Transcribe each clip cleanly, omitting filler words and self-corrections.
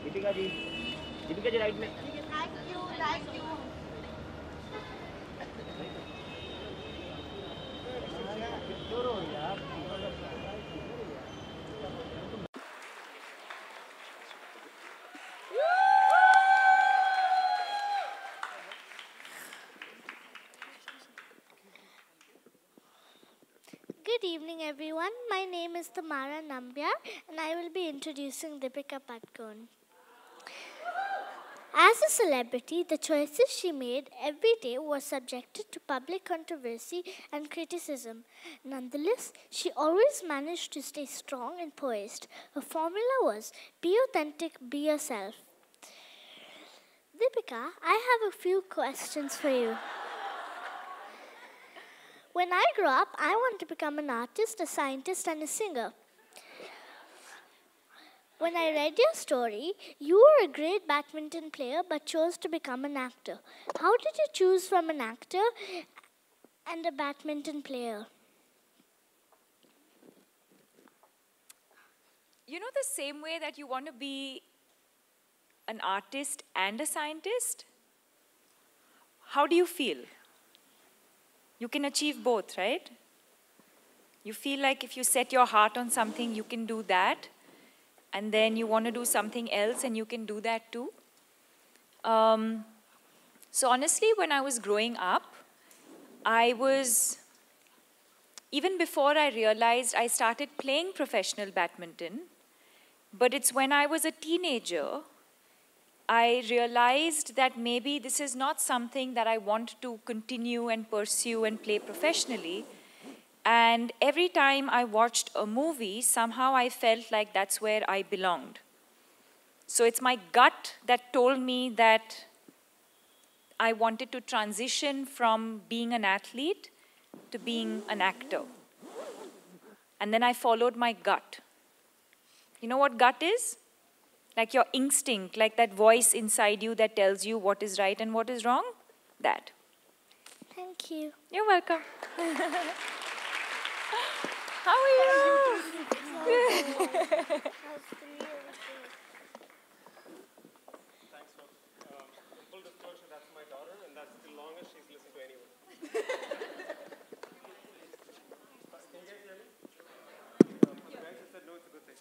Deepika ji, Deepika ji right में। Thank you. Good evening, everyone. My name is Tamara Nambiar, and I will be introducing Deepika Padukone. As a celebrity, the choices she made every day were subjected to public controversy and criticism. Nonetheless, she always managed to stay strong and poised. Her formula was, be authentic, be yourself. Deepika, I have a few questions for you. When I grew up, I wanted to become an artist, a scientist, and a singer. When I read your story, you were a great badminton player but chose to become an actor. How did you choose from an actor and a badminton player? You know, the same way that you want to be an artist and a scientist? How do you feel? You can achieve both, right? You feel like if you set your heart on something, you can do that. And then you want to do something else and you can do that too. So honestly, when I was growing up, even before I realized, I started playing professional badminton. But it's when I was a teenager, I realized that maybe this is not something that I want to continue and pursue and play professionally. And every time I watched a movie, somehow I felt like that's where I belonged. So it's my gut that told me that I wanted to transition from being an athlete to being an actor. And then I followed my gut. You know what gut is? Like your instinct, like that voice inside you that tells you what is right and what is wrong. That. Thank you. You're welcome. How are you? Thanks for full disclosure, that's my daughter, and that's the longest she's listened to anyone. Can you guys hear me? The guys who said no, it's a good thing.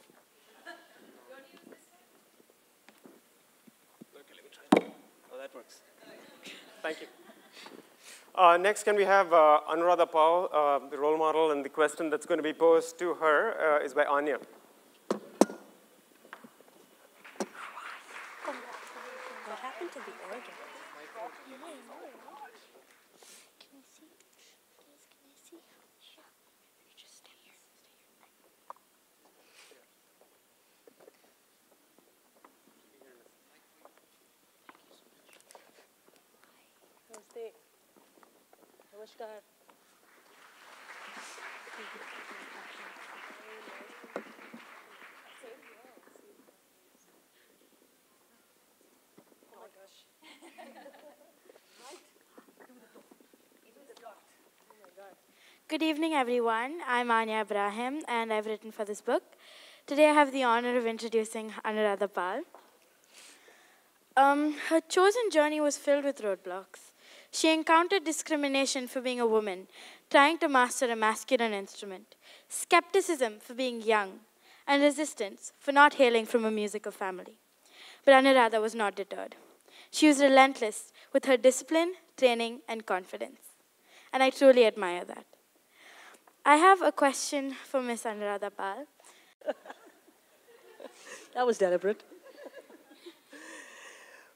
Okay, let me try. Oh, that works. Thank you. Next, can we have Anuradha Paul, the role model, and the question that's going to be posed to her is by Anya. What happened to the organ? Can I see? Please, can I see? Sure. You just stay here. Namaste. Namaskar. Oh my gosh. Good evening, everyone. I'm Anya Ibrahim, and I've written for this book. Today, I have the honor of introducing Anuradha Pal. Her chosen journey was filled with roadblocks. She encountered discrimination for being a woman, trying to master a masculine instrument, skepticism for being young, and resistance for not hailing from a musical family. But Anuradha was not deterred. She was relentless with her discipline, training, and confidence. And I truly admire that. I have a question for Miss Anuradha Pal. That was deliberate.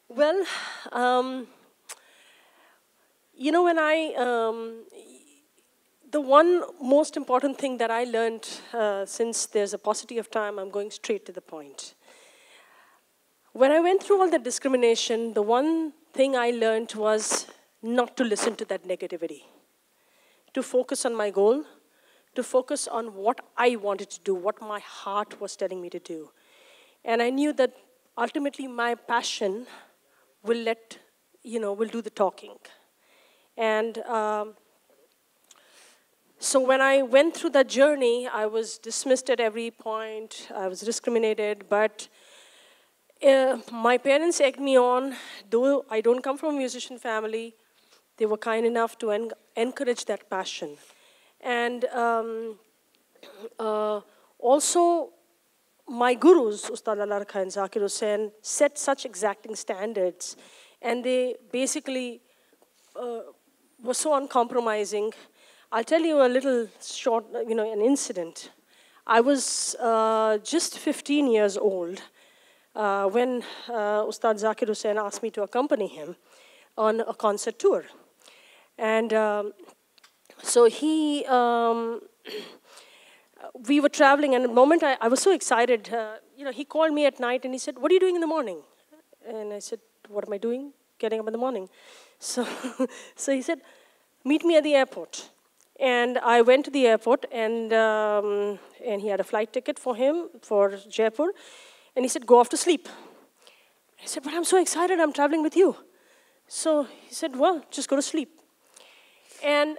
Well, you know, when I the one most important thing that I learned, since there's a paucity of time, I'm going straight to the point. When I went through all the discrimination, the one thing I learned was not to listen to that negativity, to focus on my goal, to focus on what I wanted to do, what my heart was telling me to do. And I knew that ultimately my passion will do the talking. And so when I went through that journey, I was dismissed at every point. I was discriminated, but my parents egged me on. Though I don't come from a musician family, they were kind enough to encourage that passion. And also, my gurus, Ustad Allah Khan, Zakir Hussain, set such exacting standards, and they basically were so uncompromising. I'll tell you a little short, an incident. I was just 15 years old when Ustad Zakir Hussain asked me to accompany him on a concert tour. And so we were traveling, and at the moment I was so excited. He called me at night and he said, "What are you doing in the morning?" And I said, "What am I doing? Getting up in the morning." So he said, "Meet me at the airport." And I went to the airport, and he had a flight ticket for him for Jaipur. And he said, "Go off to sleep." I said, "But I'm so excited, I'm traveling with you." So he said, "Well, just go to sleep." And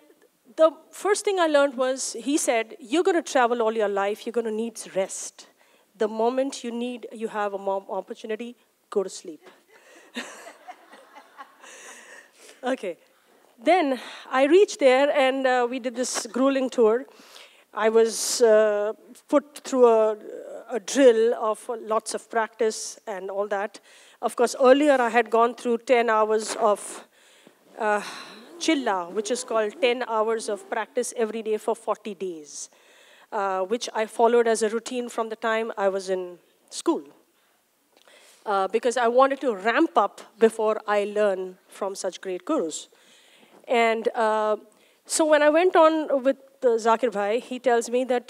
the first thing I learned was, he said, "You're going to travel all your life, you're going to need rest. The moment you have a opportunity, go to sleep." Okay. Then I reached there, and we did this grueling tour. I was put through a drill of lots of practice and all that. Of course, earlier I had gone through 10 hours of Chilla, which is called 10 hours of practice every day for 40 days, which I followed as a routine from the time I was in school, because I wanted to ramp up before I learn from such great gurus. And so when I went on with Zakir Bhai, he tells me that,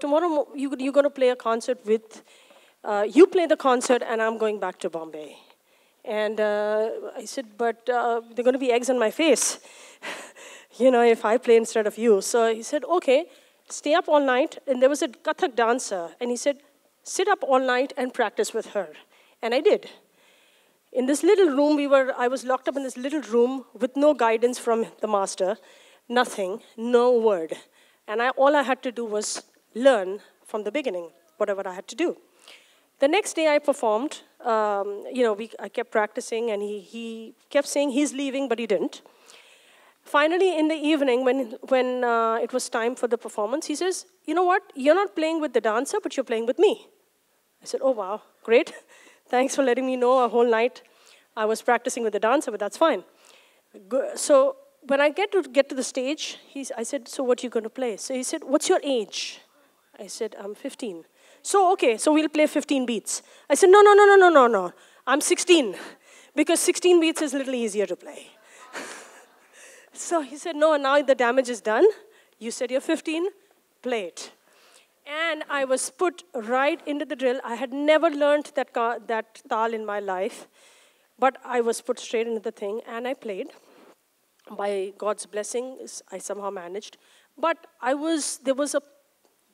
tomorrow you're going to play a concert with, you play the concert and I'm going back to Bombay. And I said, "But there are going to be eggs on my face, if I play instead of you." So he said, "Okay, stay up all night." And there was a Kathak dancer, and he said, "Sit up all night and practice with her." And I did. In this little room, I was locked up in this little room with no guidance from the master, nothing, no word. And all I had to do was learn from the beginning, whatever I had to do. The next day I performed, I kept practicing, and he kept saying he's leaving, but he didn't. Finally, in the evening, when it was time for the performance, he says, "You know what? You're not playing with the dancer, but you're playing with me." I said, "Oh, wow, great. Thanks for letting me know a whole night I was practicing with the dancer, but that's fine." So when I get to the stage, I said, "So what are you going to play?" So he said, "What's your age?" I said, "I'm 15. So, okay, so we'll play 15 beats. I said, No. I'm 16, because 16 beats is a little easier to play. So he said, "No, now the damage is done. You said you're 15, play it." And I was put right into the drill. I had never learned that tal in my life, but I was put straight into the thing, and I played. By God's blessing, I somehow managed. But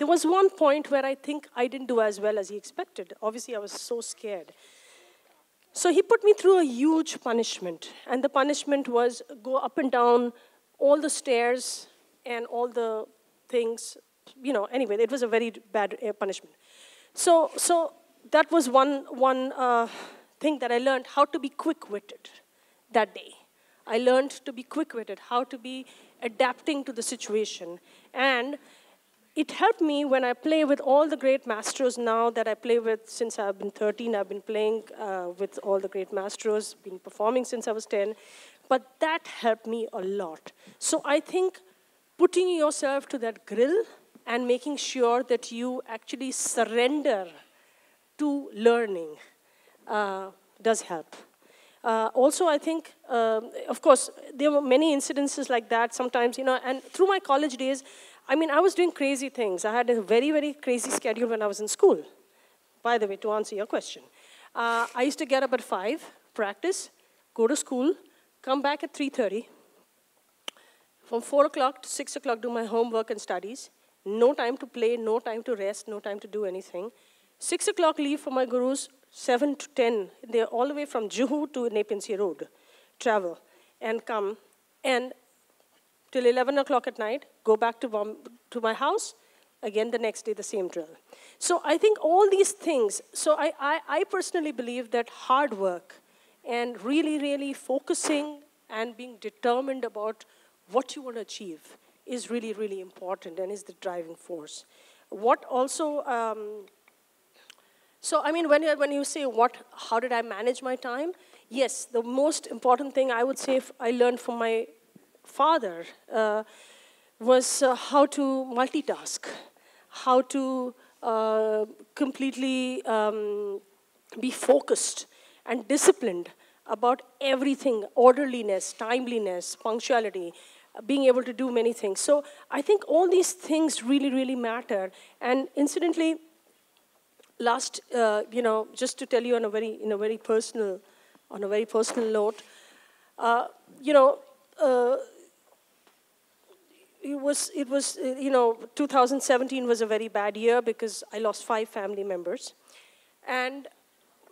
there was one point where I think I didn't do as well as he expected. Obviously, I was so scared. So he put me through a huge punishment. And the punishment was go up and down all the stairs and all the things. Anyway, it was a very bad punishment. So that was one thing that I learned, how to be quick-witted that day. I learned to be quick-witted, how to be adapting to the situation. And it helped me when I play with all the great maestros now that I play with since I've been 13. I've been playing with all the great maestros, been performing since I was 10. But that helped me a lot. So I think putting yourself to that grill and making sure that you actually surrender to learning does help. Also, I think, of course, there were many incidences like that sometimes, and through my college days, I mean, I was doing crazy things. I had a very, very crazy schedule when I was in school, by the way, to answer your question. I used to get up at 5, practice, go to school, come back at 3:30. From 4 o'clock to 6 o'clock, do my homework and studies. No time to play, no time to rest, no time to do anything. 6 o'clock leave for my gurus, 7 to 10. They're all the way from Juhu to Nepean Sea Road. Travel and come. And till 11 o'clock at night, go back to my house. Again, the next day, the same drill. So I think all these things, so I personally believe that hard work and really, really focusing and being determined about what you want to achieve is really, really important and is the driving force. What also, so I mean, when you say how did I manage my time? Yes, the most important thing I would say I learned from my father was how to multitask, how to completely be focused and disciplined about everything, orderliness, timeliness, punctuality, being able to do many things. So I think all these things really, really matter. And incidentally, last, just to tell you on a very personal note, it was 2017 was a very bad year because I lost 5 family members. And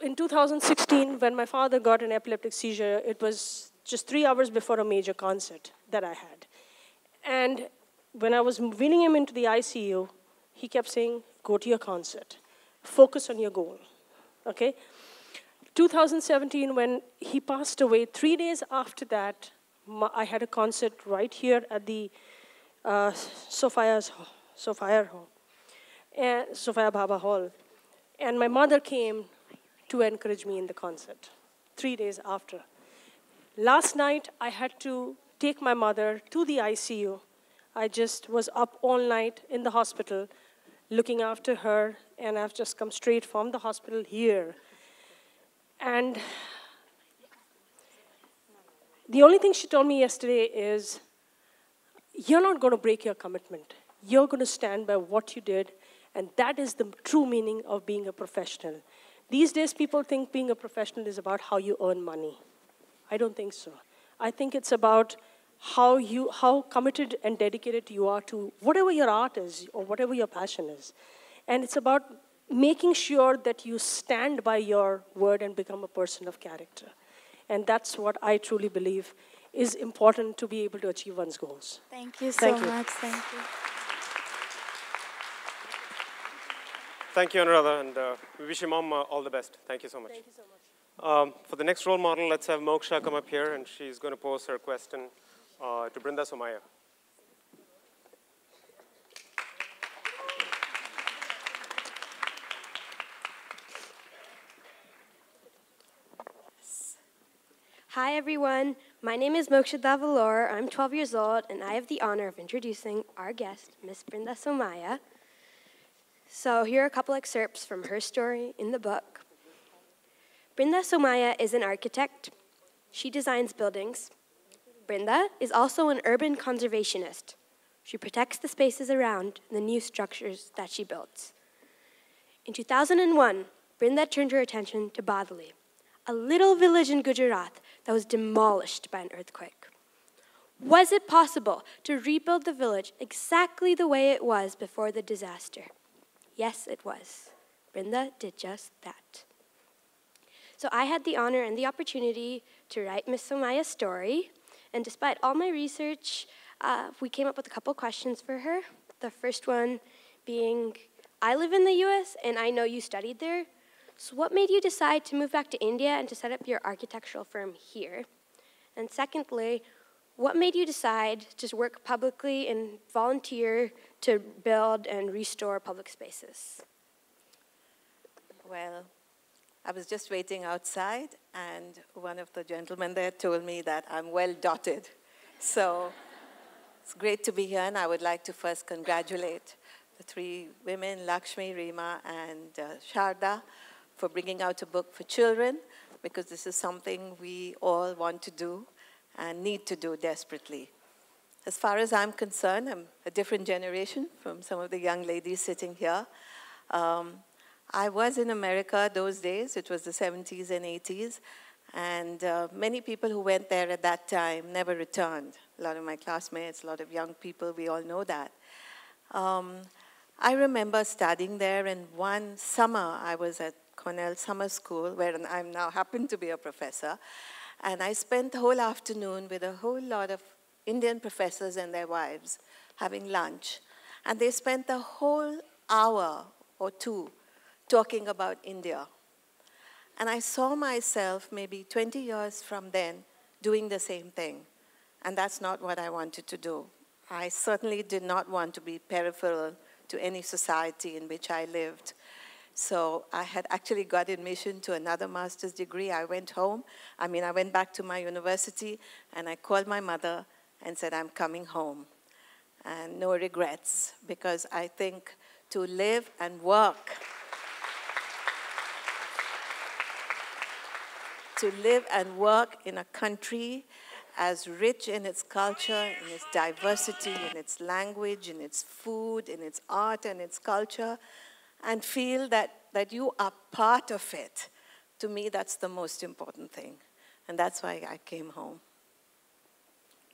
in 2016, when my father got an epileptic seizure, it was just 3 hours before a major concert that I had. And when I was wheeling him into the ICU, he kept saying, go to your concert. Focus on your goal, okay? 2017, when he passed away, 3 days after that, I had a concert right here at the Sophia Baba Hall. And my mother came to encourage me in the concert 3 days after. Last night, I had to take my mother to the ICU. I just was up all night in the hospital looking after her, and I've just come straight from the hospital here. And the only thing she told me yesterday is, you're not going to break your commitment. You're going to stand by what you did, and that is the true meaning of being a professional. These days, people think being a professional is about how you earn money. I don't think so. I think it's about how committed and dedicated you are to whatever your art is or whatever your passion is. And it's about making sure that you stand by your word and become a person of character. And that's what I truly believe is important to be able to achieve one's goals. Thank you so much. Thank you. Thank you, Anuradha, and we wish your mom all the best. Thank you so much. Thank you so much. For the next role model, let's have Moksha come up here, and she's going to pose her question to Brinda Somaya. Hi, everyone. My name is Moksha Davalor. I'm 12 years old, and I have the honor of introducing our guest, Miss Brinda Somaya. So here are a couple excerpts from her story in the book. Brinda Somaya is an architect. She designs buildings. Brinda is also an urban conservationist. She protects the spaces around the new structures that she builds. In 2001, Brinda turned her attention to Badali, a little village in Gujarat that was demolished by an earthquake. Was it possible to rebuild the village exactly the way it was before the disaster? Yes, it was. Brinda did just that. So I had the honor and the opportunity to write Miss Somaya's story, and despite all my research, we came up with a couple questions for her. The first one being, I live in the US and I know you studied there, so what made you decide to move back to India and to set up your architectural firm here? And secondly, what made you decide to work publicly and volunteer to build and restore public spaces? Well, I was just waiting outside, and one of the gentlemen there told me that I'm well dotted. So it's great to be here, and I would like to first congratulate the 3 women, Lakshmi, Reema, and Sharda, for bringing out a book for children. because this is something we all want to do and need to do desperately. As far as I'm concerned, I'm a different generation from some of the young ladies sitting here. I was in America those days. It was the 70s and 80s. And many people who went there at that time never returned. A lot of my classmates, a lot of young people, we all know that. I remember studying there, and one summer I was at Cornell Summer School, where I now happen to be a professor. And I spent the whole afternoon with a whole lot of Indian professors and their wives having lunch. And they spent the whole hour or two talking about India. And I saw myself maybe 20 years from then doing the same thing. And that's not what I wanted to do. I certainly did not want to be peripheral to any society in which I lived. So I had actually got admission to another master's degree. I went home. I went back to my university, and I called my mother and said, I'm coming home. And no regrets, because I think to live and work, in a country as rich in its culture, in its diversity, in its language, in its food, in its art and its culture, and feel that you are part of it. To me, that's the most important thing. And that's why I came home.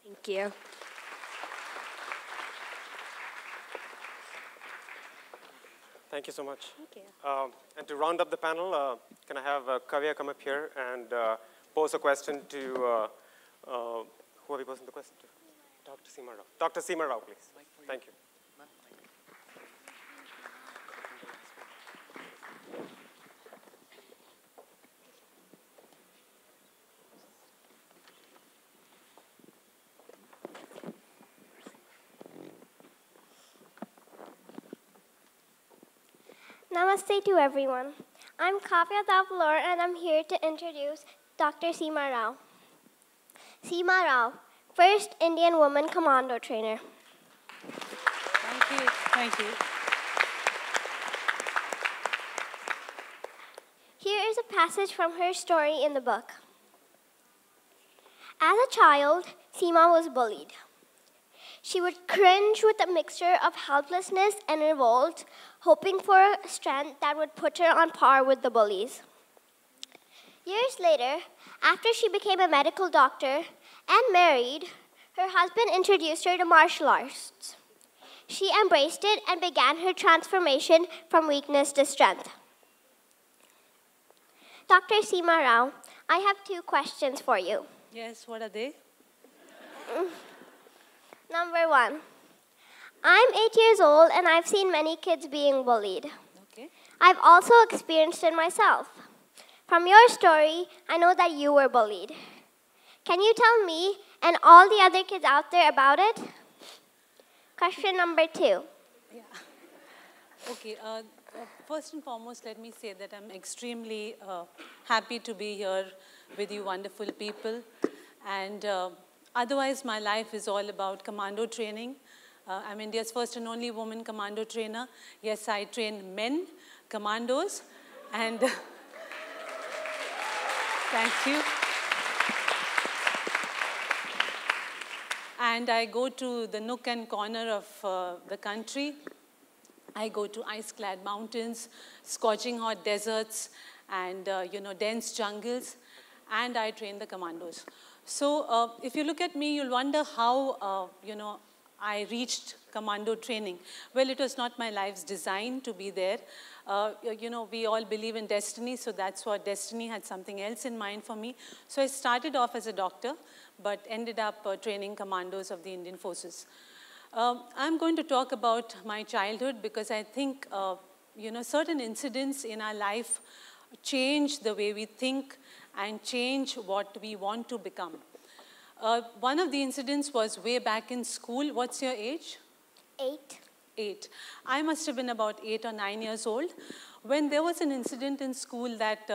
Thank you. Thank you so much. Thank you. And to round up the panel, can I have Kavya come up here and pose a question to, who are we posing the question to? Dr. Seema Rao. Dr. Seema Rao, please. Thank you. Namaste to everyone. I'm Kavya Davalor, and I'm here to introduce Dr. Seema Rao. Seema Rao, first Indian woman commando trainer. Thank you. Thank you. Here is a passage from her story in the book. As a child, Seema was bullied. She would cringe with a mixture of helplessness and revolt, hoping for a strength that would put her on par with the bullies. Years later, after she became a medical doctor and married, her husband introduced her to martial arts. She embraced it and began her transformation from weakness to strength. Dr. Seema Rao, I have 2 questions for you. Yes, what are they? Number 1, I'm 8 years old and I've seen many kids being bullied. Okay. I've also experienced it myself. From your story, I know that you were bullied. Can you tell me and all the other kids out there about it? Question number 2. Yeah. Okay. First and foremost, let me say that I'm extremely happy to be here with you wonderful people. And otherwise, my life is all about commando training. I'm India's first and only woman commando trainer. Yes, I train men commandos. And thank you. And I go to the nook and corner of the country. I go to ice-clad mountains, scorching hot deserts, and dense jungles, and I train the commandos. So if you look at me, you'll wonder how I reached commando training. Well, it was not my life's design to be there. We all believe in destiny, so that's what destiny had something else in mind for me. So I started off as a doctor, but ended up training commandos of the Indian forces. I'm going to talk about my childhood because I think, certain incidents in our life change the way we think and change what we want to become. One of the incidents was way back in school. What's your age? 8. 8. I must have been about 8 or 9 years old when there was an incident in school that,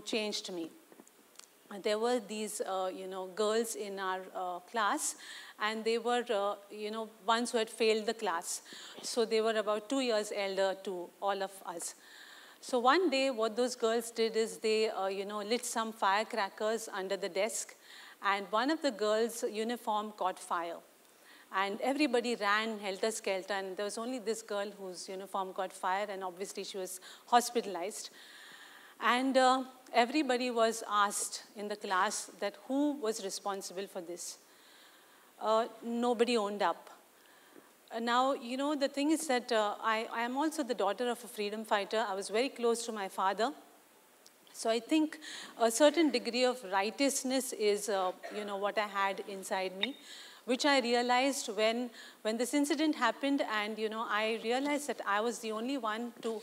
changed me. There were these, girls in our class, and they were, ones who had failed the class. So they were about 2 years elder to all of us. So one day, what those girls did is they, lit some firecrackers under the desk, and one of the girls' uniform caught fire. And everybody ran helter-skelter, and there was only this girl whose uniform caught fire, and obviously she was hospitalized. And everybody was asked in the class that who was responsible for this. Nobody owned up. Now, the thing is that I am also the daughter of a freedom fighter. I was very close to my father. So I think a certain degree of righteousness is, what I had inside me, which I realized when this incident happened, and, I realized that I was the only one to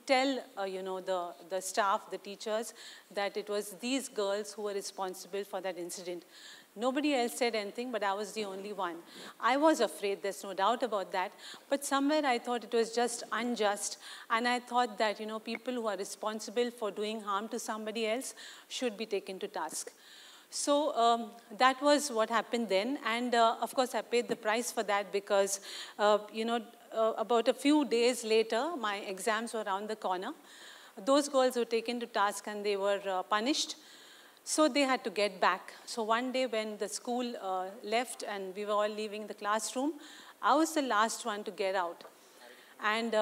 tell, the staff, the teachers, that it was these girls who were responsible for that incident. Nobody else said anything, but I was the only one. I was afraid, there's no doubt about that, but somewhere I thought it was just unjust, and I thought that, people who are responsible for doing harm to somebody else should be taken to task. So that was what happened then, and of course I paid the price for that because, about a few days later, my exams were around the corner. Those girls were taken to task and they were punished. So they had to get back. So one day when the school left and we were all leaving the classroom, I was the last one to get out. And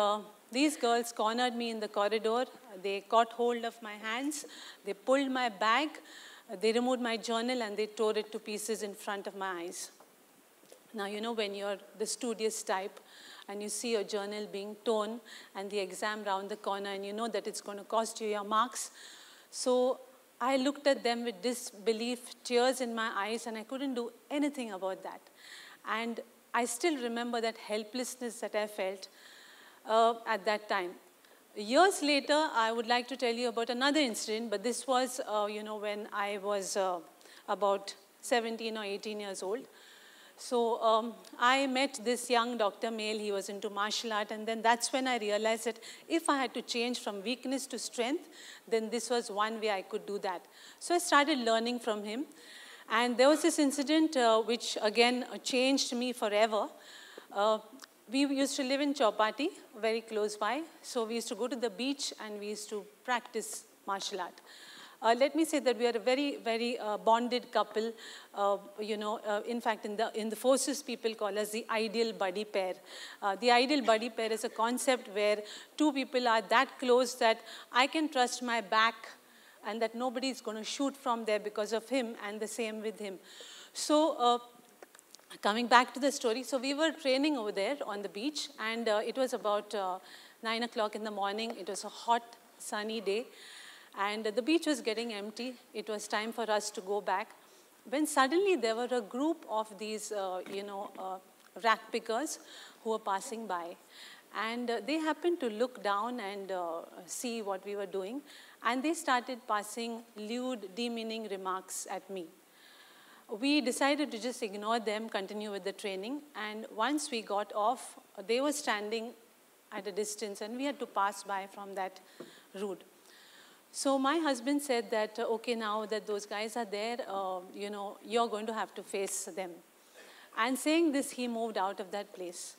these girls cornered me in the corridor. They caught hold of my hands. They pulled my bag. They removed my journal and they tore it to pieces in front of my eyes. Now, when you're the studious type and you see your journal being torn and the exam round the corner and you know that it's going to cost you your marks. So I looked at them with disbelief, tears in my eyes, and I couldn't do anything about that. And I still remember that helplessness that I felt at that time. Years later, I would like to tell you about another incident, but this was, when I was about 17 or 18 years old. So I met this young Dr. Male. He was into martial art, and then that's when I realized that if I had to change from weakness to strength, then this was one way I could do that. So I started learning from him, and there was this incident which again changed me forever. We used to live in Chowpatty, very close by, so we used to go to the beach and we used to practice martial art. Let me say that we are a very, very bonded couple. In fact, in the forces, people call us the ideal buddy pair. The ideal buddy pair is a concept where two people are that close that I can trust my back and that nobody is going to shoot from there because of him, and the same with him. So coming back to the story, so we were training over there on the beach, and it was about 9 o'clock in the morning. It was a hot, sunny day. And the beach was getting empty. It was time for us to go back. When suddenly there were a group of these, rack pickers who were passing by. And they happened to look down and see what we were doing. And they started passing lewd, demeaning remarks at me. We decided to just ignore them, continue with the training. And once we got off, they were standing at a distance, and we had to pass by from that route. So my husband said that, okay, now that those guys are there, you're going to have to face them. And saying this, he moved out of that place.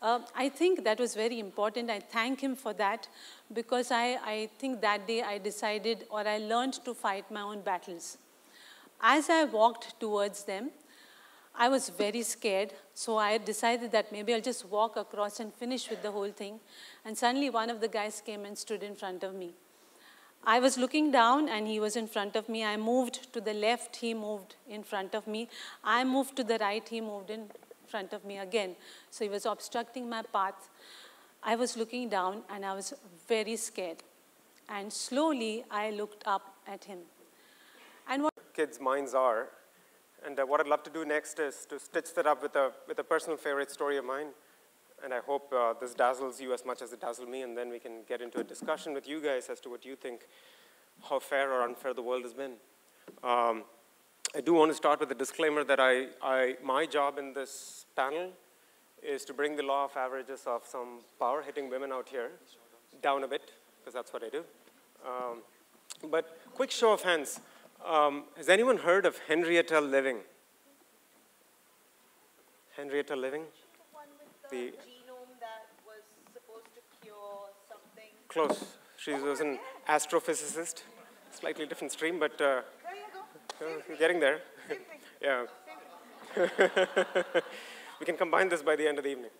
I think that was very important. I thank him for that, because I think that day I decided, or I learned to fight my own battles. As I walked towards them, I was very scared. So I decided that maybe I'll just walk across and finish with the whole thing. And suddenly one of the guys came and stood in front of me. I was looking down and he was in front of me. I moved to the left, he moved in front of me. I moved to the right, he moved in front of me again. So he was obstructing my path. I was looking down and I was very scared. And slowly I looked up at him. And what kids' minds are. And what I'd love to do next is to stitch that up with a personal favorite story of mine. And I hope this dazzles you as much as it dazzled me, and then we can get into a discussion with you guys as to what you think, how fair or unfair the world has been. I do want to start with a disclaimer that my job in this panel is to bring the law of averages of some power-hitting women out here down a bit, because that's what I do. But quick show of hands. Has anyone heard of Henrietta Living? Henrietta Living? The genome that was supposed to cure something. Close. She was an astrophysicist, slightly different stream, but getting there. Yeah. We can combine this by the end of the evening.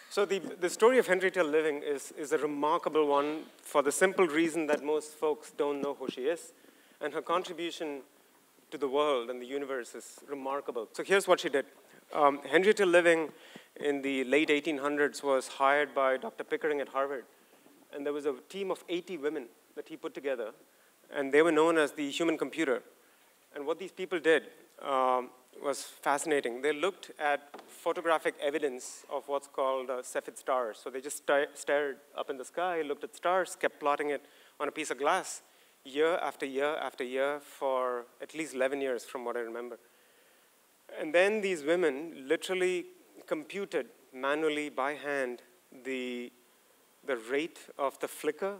So the story of Henrietta living is a remarkable one for the simple reason that most folks don't know who she is. And her contribution to the world and the universe is remarkable. So here's what she did. Henrietta Living in the late 1800s was hired by Dr. Pickering at Harvard. And there was a team of 80 women that he put together. And they were known as the human computer. And what these people did was fascinating. They looked at photographic evidence of what's called Cepheid stars. So they just stared up in the sky, looked at stars, kept plotting it on a piece of glass year after year after year for at least 11 years from what I remember. And then these women literally computed manually by hand the rate of the flicker,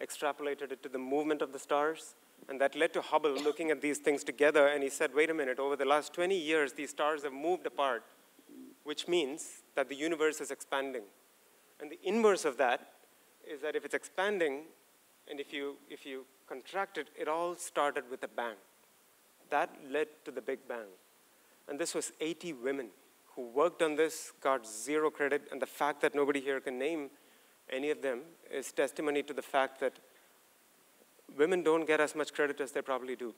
extrapolated it to the movement of the stars, and that led to Hubble looking at these things together, and he said, wait a minute, over the last 20 years, these stars have moved apart, which means that the universe is expanding. And the inverse of that is that if it's expanding, and if you contract it, it all started with a bang. That led to the Big Bang. And this was 80 women who worked on this, got zero credit, and the fact that nobody here can name any of them is testimony to the fact that women don't get as much credit as they probably do.